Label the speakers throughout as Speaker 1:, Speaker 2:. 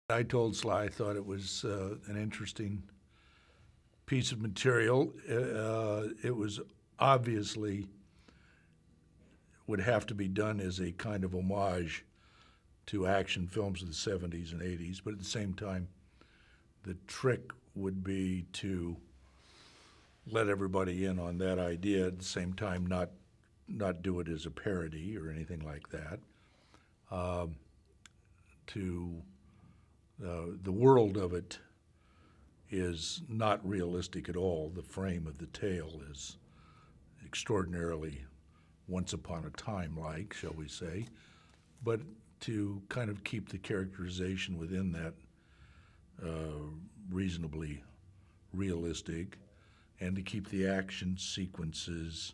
Speaker 1: I told Sly I thought it was an interesting piece of material. It was obviously would have to be done as a kind of homage to action films of the 70s and 80s, but at the same time, the trick would be to let everybody in on that idea, at the same time not do it as a parody or anything like that. The world of it is not realistic at all. The frame of the tale is extraordinarily once upon a time-like, shall we say, but to kind of keep the characterization within that reasonably realistic, and to keep the action sequences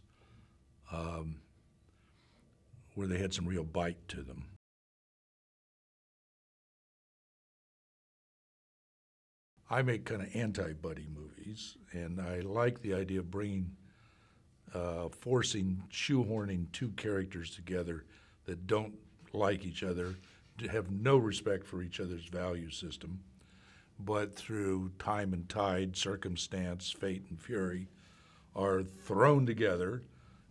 Speaker 1: where they had some real bite to them. I make kind of anti-buddy movies, and I like the idea of shoehorning two characters together that don't like each other, have no respect for each other's value system, but through time and tide, circumstance, fate and fury, are thrown together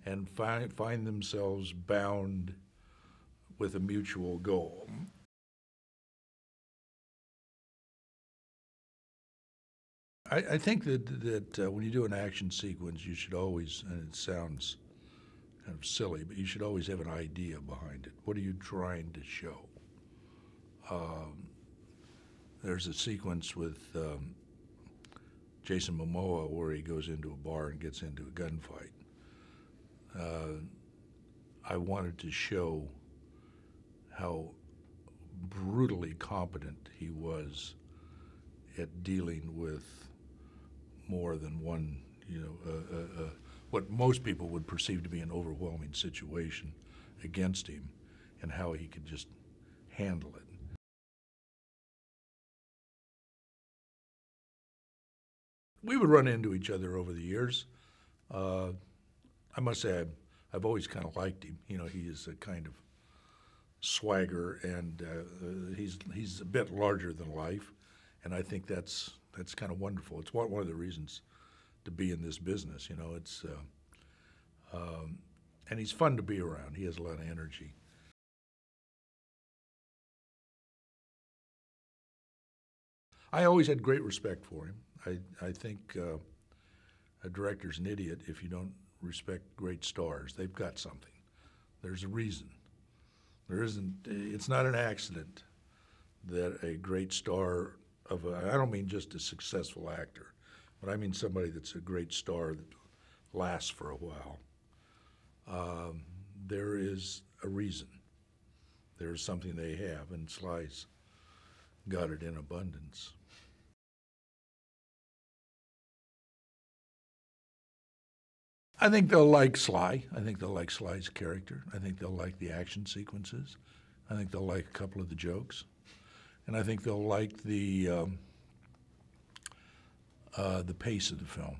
Speaker 1: and find themselves bound with a mutual goal. I think that when you do an action sequence, you should always, and it sounds kind of silly, but you should always have an idea behind it. What are you trying to show? There's a sequence with Jason Momoa where he goes into a bar and gets into a gunfight. I wanted to show how brutally competent he was at dealing with more than one, what most people would perceive to be an overwhelming situation against him, and how he could just handle it. We would run into each other over the years. I must say I've always kind of liked him. He is a kind of swagger, and he's a bit larger than life, and I think that's kind of wonderful. It's one of the reasons to be in this business. And he's fun to be around. He has a lot of energy. I always had great respect for him. I think a director's an idiot if you don't respect great stars. They've got something. There's a reason. It's not an accident that a great star I don't mean just a successful actor, but I mean somebody that's a great star that lasts for a while. There is a reason. There's something they have, and Sly's got it in abundance. I think they'll like Sly. I think they'll like Sly's character. I think they'll like the action sequences. I think they'll like a couple of the jokes. And I think they'll like the pace of the film.